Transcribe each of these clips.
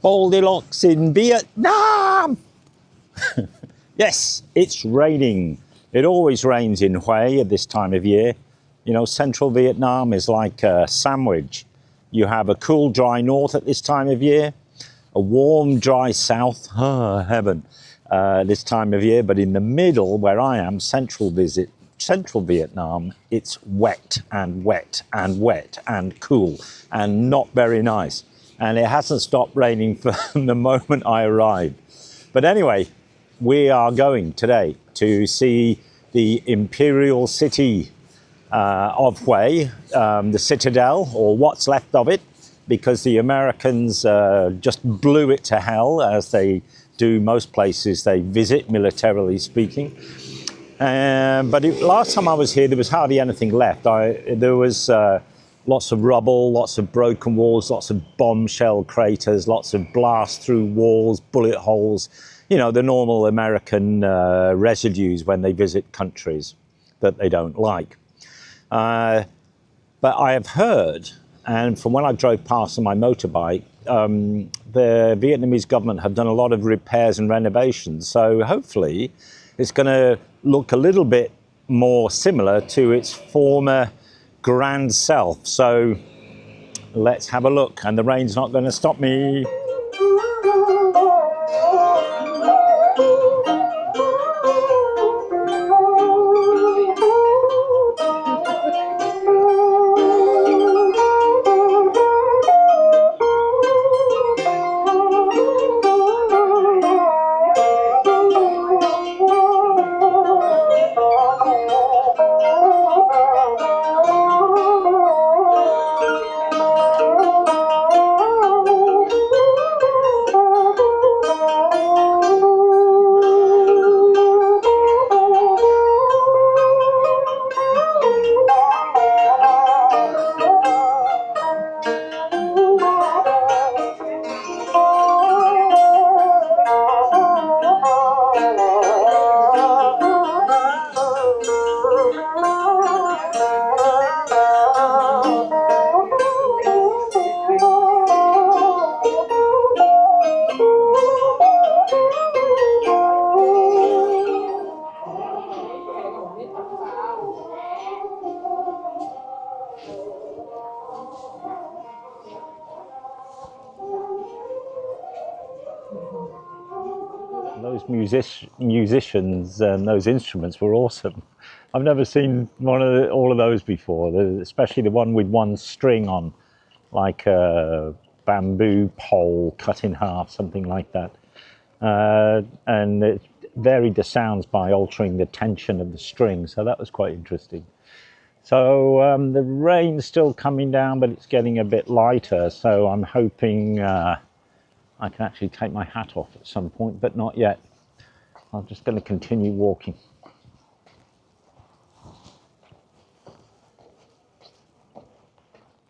Goldilocks in Vietnam! Yes, it's raining. It always rains in Hue at this time of year. You know, central Vietnam is like a sandwich. You have a cool, dry north at this time of year, a warm, dry south, heaven, this time of year. But in the middle, where I am, central Vietnam, it's wet and wet and wet and cool and not very nice. And it hasn't stopped raining from the moment I arrived. But anyway, we are going today to see the imperial city of Hue, the Citadel, or what's left of it, because the Americans just blew it to hell, as they do most places they visit, militarily speaking. But last time I was here, there was hardly anything left. There was lots of rubble, lots of broken walls, lots of bombshell craters, lots of blast through walls, bullet holes, you know, the normal American residues when they visit countries that they don't like. But I have heard, and from when I drove past on my motorbike, the Vietnamese government have done a lot of repairs and renovations. So hopefully it's going to look a little bit more similar to its former grand self. So let's have a look, and the rain's not going to stop me. Those musicians and those instruments were awesome. I've never seen all of those before, especially the one with one string on, like a bamboo pole cut in half, something like that. And it varied the sounds by altering the tension of the string, so that was quite interesting. So the rain's still coming down, but it's getting a bit lighter, so I'm hoping I can actually take my hat off at some point, but not yet. I'm just going to continue walking.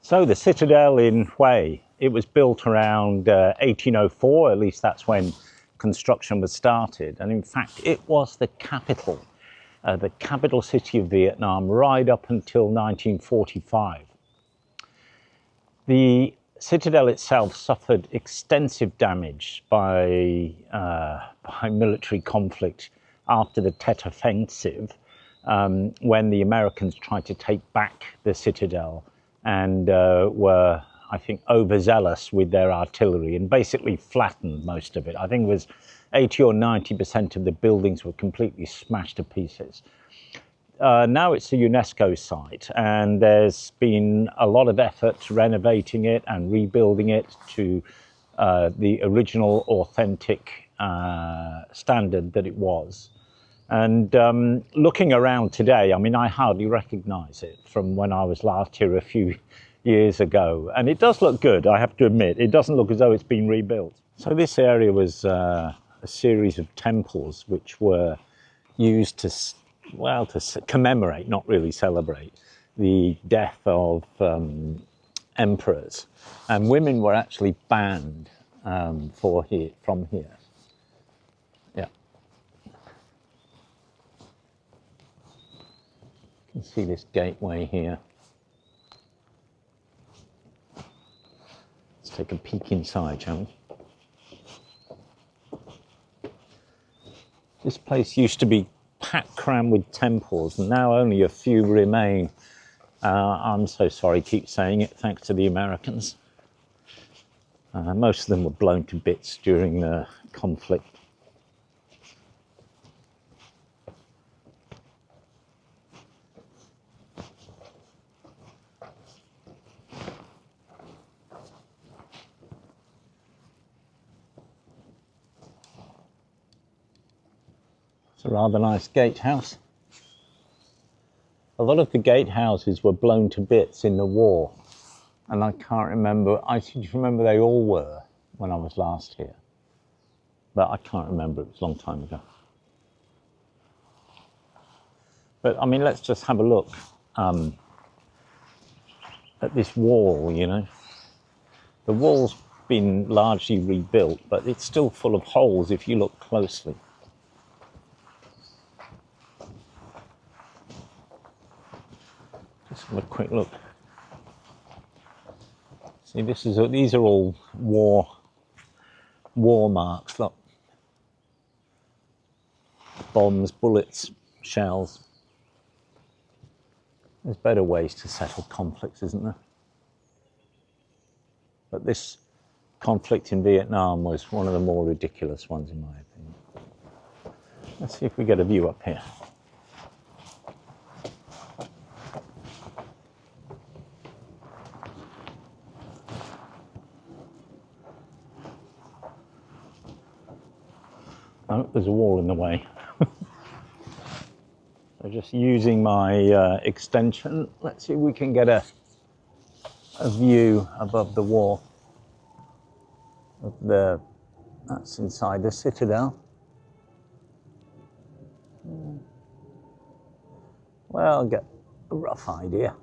So the Citadel in Hue, it was built around 1804, at least that's when construction was started. And in fact, it was the capital city of Vietnam right up until 1945. The Citadel itself suffered extensive damage by military conflict after the Tet Offensive, when the Americans tried to take back the Citadel and were, I think, overzealous with their artillery and basically flattened most of it. I think it was 80 or 90% of the buildings were completely smashed to pieces. Now it's a UNESCO site, and there's been a lot of effort renovating it and rebuilding it to the original authentic standard that it was. And looking around today, I mean, I hardly recognize it from when I was last here a few years ago. And it does look good, I have to admit. It doesn't look as though it's been rebuilt. So this area was a series of temples which were used to commemorate, not really celebrate, the death of emperors. And women were actually banned from here. Yeah. You can see this gateway here. Let's take a peek inside, shall we? This place used to be packed crammed with temples, and now only a few remain. I'm so sorry, keep saying it, thanks to the Americans. Most of them were blown to bits during the conflict. It's a rather nice gatehouse. A lot of the gatehouses were blown to bits in the war, and I can't remember. I seem to remember they all were when I was last here, but I can't remember. It was a long time ago. But I mean, let's just have a look at this wall. You know, the wall's been largely rebuilt, but it's still full of holes if you look closely. Just have a quick look. See, these are all war marks. Look, bombs, bullets, shells. There's better ways to settle conflicts, isn't there? But this conflict in Vietnam was one of the more ridiculous ones, in my opinion. Let's see if we get a view up here. Oh, there's a wall in the way. So just using my extension, let's see if we can get a view above the wall of that's inside the Citadel. Well, I'll get a rough idea.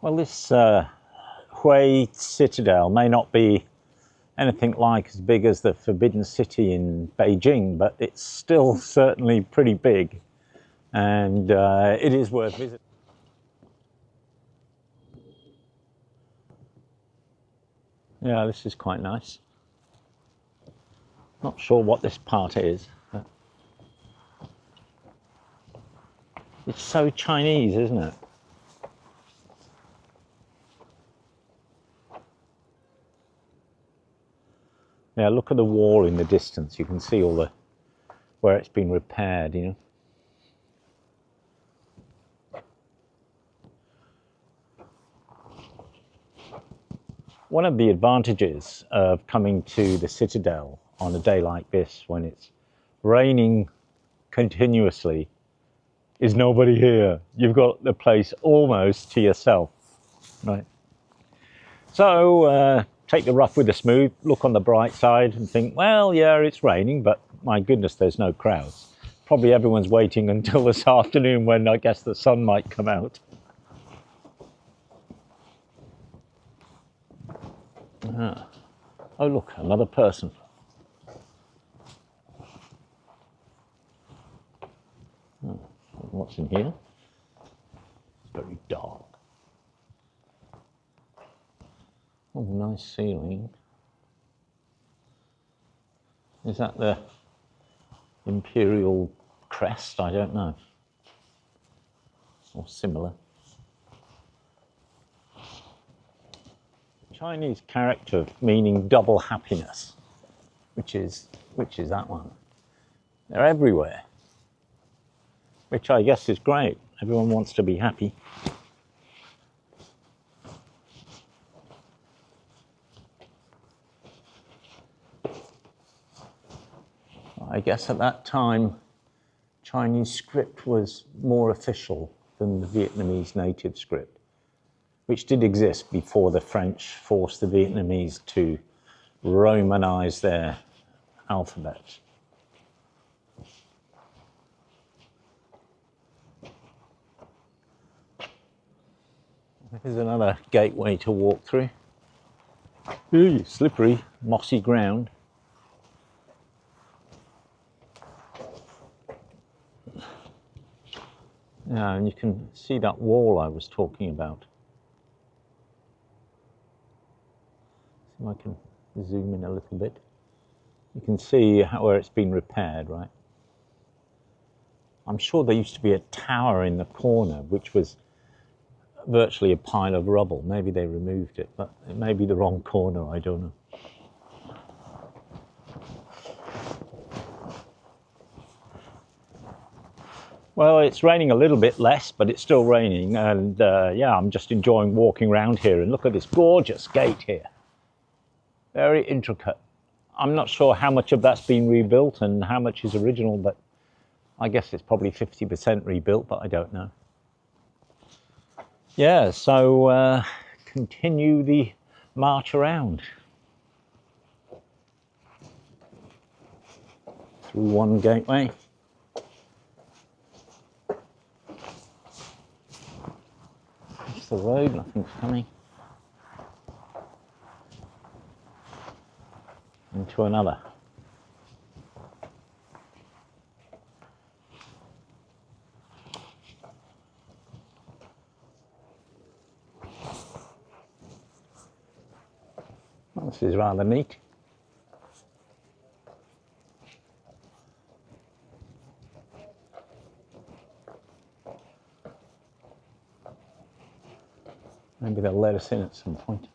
Well, this Hue Citadel may not be anything like as big as the Forbidden City in Beijing, but it's still certainly pretty big, and it is worth visiting. Yeah, this is quite nice. Not sure what this part is, but it's so Chinese, isn't it? Yeah, look at the wall in the distance. You can see all where it's been repaired, you know. One of the advantages of coming to the Citadel on a day like this, when it's raining continuously, is nobody here. You've got the place almost to yourself, right? So take the rough with the smooth, look on the bright side and think, well, yeah, it's raining, but my goodness, there's no crowds. Probably everyone's waiting until this afternoon when I guess the sun might come out. Ah. Oh, look, another person. Oh, what's in here? It's very dark. Oh, nice ceiling. Is that the imperial crest? I don't know. Or similar. Chinese character meaning double happiness, which is that one. They're everywhere, which I guess is great. Everyone wants to be happy. I guess at that time, Chinese script was more official than the Vietnamese native script, which did exist before the French forced the Vietnamese to Romanize their alphabet. Here's another gateway to walk through. Ooh, slippery, mossy ground. Yeah, and you can see that wall I was talking about. See if I can zoom in a little bit. You can see where it's been repaired, right? I'm sure there used to be a tower in the corner which was virtually a pile of rubble. Maybe they removed it, but it may be the wrong corner, I don't know. Well, it's raining a little bit less, but it's still raining, and yeah, I'm just enjoying walking around here. And look at this gorgeous gate here. Very intricate. I'm not sure how much of that's been rebuilt and how much is original, but I guess it's probably 50% rebuilt, but I don't know. Yeah, so continue the march around. Through one gateway. It's the road, nothing's coming. Into another. Well, this is rather neat. Maybe they'll let us in at some point.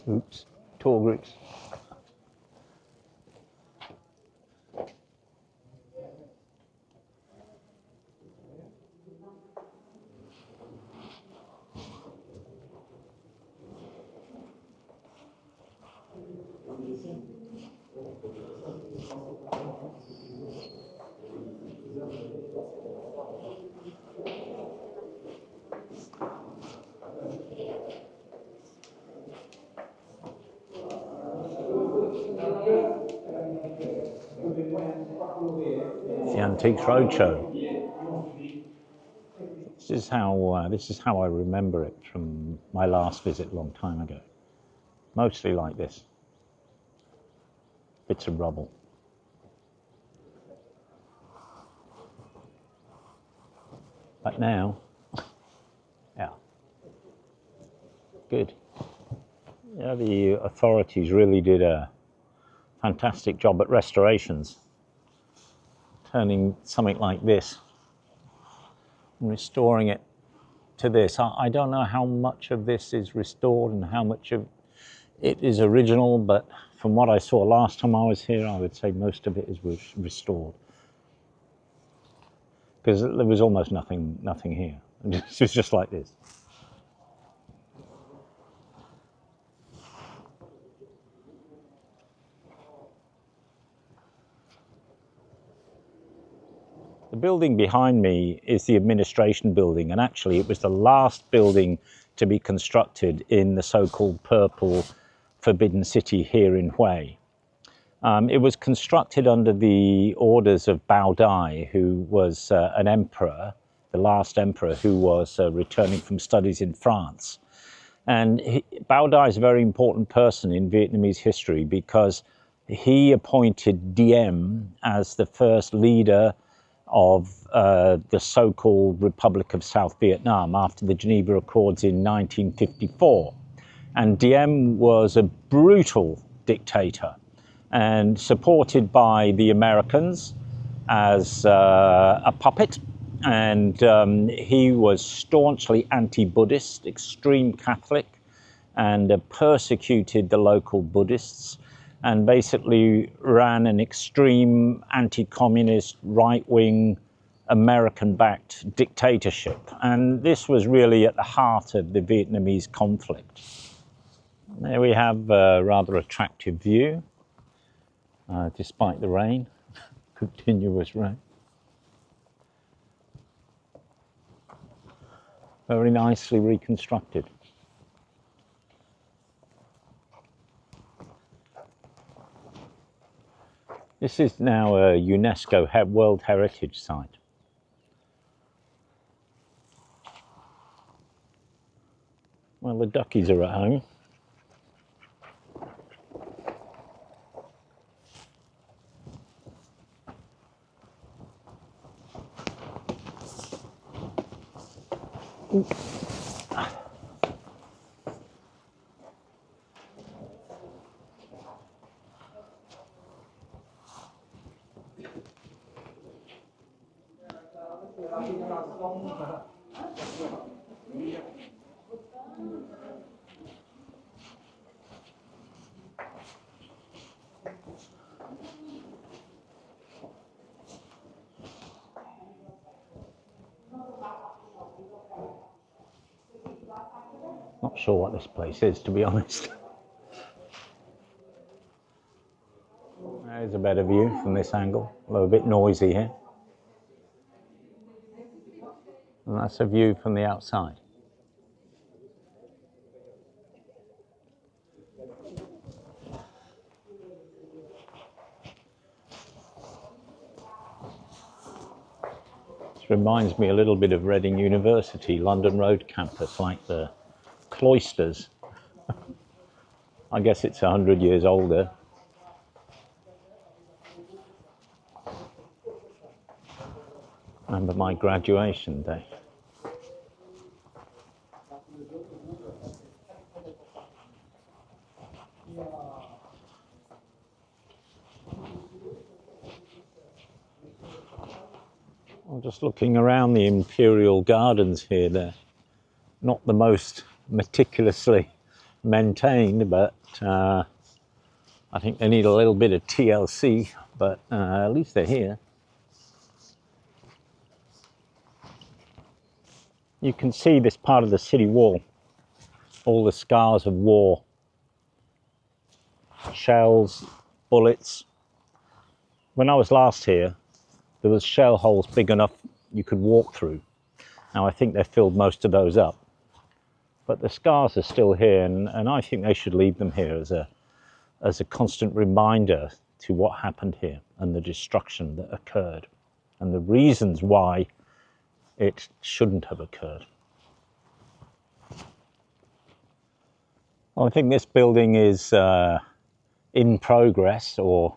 Oops, tour groups. The Antiques Roadshow. This is how I remember it from my last visit a long time ago. Mostly like this. Bits of rubble. But now, yeah, good. Yeah, the authorities really did a fantastic job at restorations, turning something like this and restoring it to this. I don't know how much of this is restored and how much of it is original, but from what I saw last time I was here, I would say most of it is restored. Because there was almost nothing here. It was just like this. The building behind me is the administration building, and actually it was the last building to be constructed in the so-called Purple Forbidden City here in Hue. It was constructed under the orders of Bao Dai, who was an emperor, the last emperor who was returning from studies in France. And Bao Dai is a very important person in Vietnamese history because he appointed Diem as the first leader of the so-called Republic of South Vietnam after the Geneva Accords in 1954. And Diem was a brutal dictator and supported by the Americans as a puppet. And he was staunchly anti-Buddhist, extreme Catholic, and persecuted the local Buddhists, and basically ran an extreme anti-communist, right-wing, American-backed dictatorship. And this was really at the heart of the Vietnamese conflict. There we have a rather attractive view, despite the rain, continuous rain. Very nicely reconstructed. This is now a UNESCO World Heritage Site. Well, the duckies are at home. Not sure what this place is, to be honest. There's a better view from this angle, although a bit noisy here. And that's a view from the outside. This reminds me a little bit of Reading University, London Road campus, like the cloisters. I guess it's 100 years older. Remember my graduation day. I'm just looking around the Imperial Gardens here. They're not the most meticulously maintained, but I think they need a little bit of TLC, but at least they're here. You can see this part of the city wall, all the scars of war, shells, bullets. When I was last here, there was shell holes big enough you could walk through. Now I think they've filled most of those up, but the scars are still here, and I think they should leave them here as a constant reminder to what happened here and the destruction that occurred and the reasons why it shouldn't have occurred. Well, I think this building is in progress or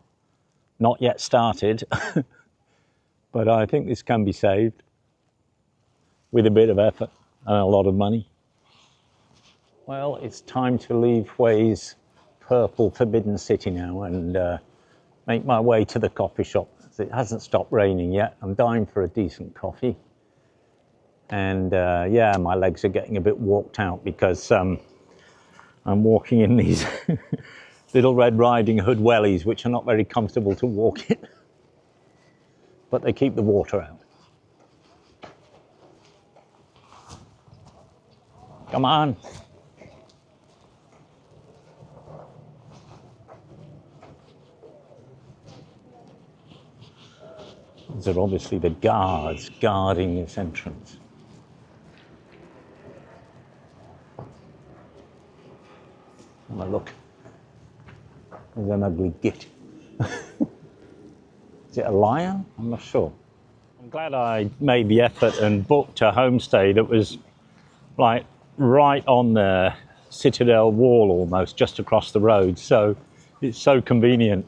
not yet started, but I think this can be saved with a bit of effort and a lot of money. Well, it's time to leave Hui's purple forbidden city now and make my way to the coffee shop. It hasn't stopped raining yet. I'm dying for a decent coffee. And yeah, my legs are getting a bit walked out because I'm walking in these little Red Riding Hood wellies, which are not very comfortable to walk in, but they keep the water out. Come on. These are obviously the guards guarding this entrance. Have a look. There's an ugly git. Is it a lion? I'm not sure. I'm glad I made the effort and booked a homestay that was like right on the Citadel wall almost, just across the road. So it's so convenient.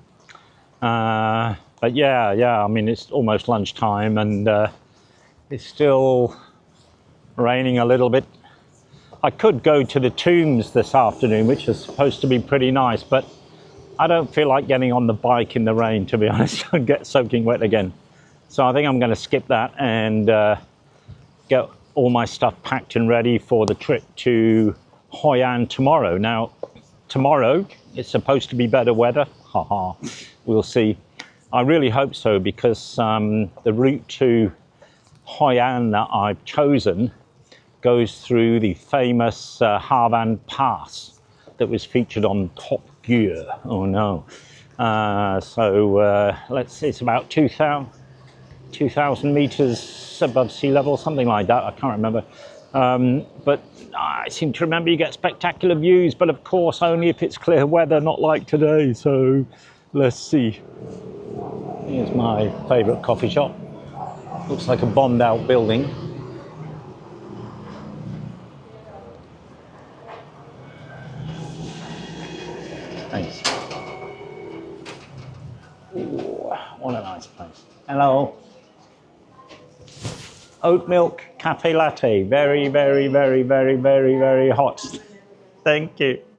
But yeah, I mean, it's almost lunchtime and it's still raining a little bit. I could go to the tombs this afternoon, which is supposed to be pretty nice, but I don't feel like getting on the bike in the rain, to be honest. I'd get soaking wet again. So I think I'm going to skip that and get all my stuff packed and ready for the trip to Hoi An tomorrow. Now, tomorrow it's supposed to be better weather. Haha, we'll see. I really hope so, because the route to Hoi An that I've chosen goes through the famous Ha Van Pass that was featured on Top Gear. Oh no. Let's see, it's about 2,000 meters above sea level, something like that. I can't remember. But I seem to remember you get spectacular views, but of course only if it's clear weather, not like today. So let's see. Here's my favourite coffee shop. Looks like a bombed out building. Thanks. Ooh, what a nice place. Hello. Oat milk, cafe latte. Very, very, very, very, very, very hot. Thank you.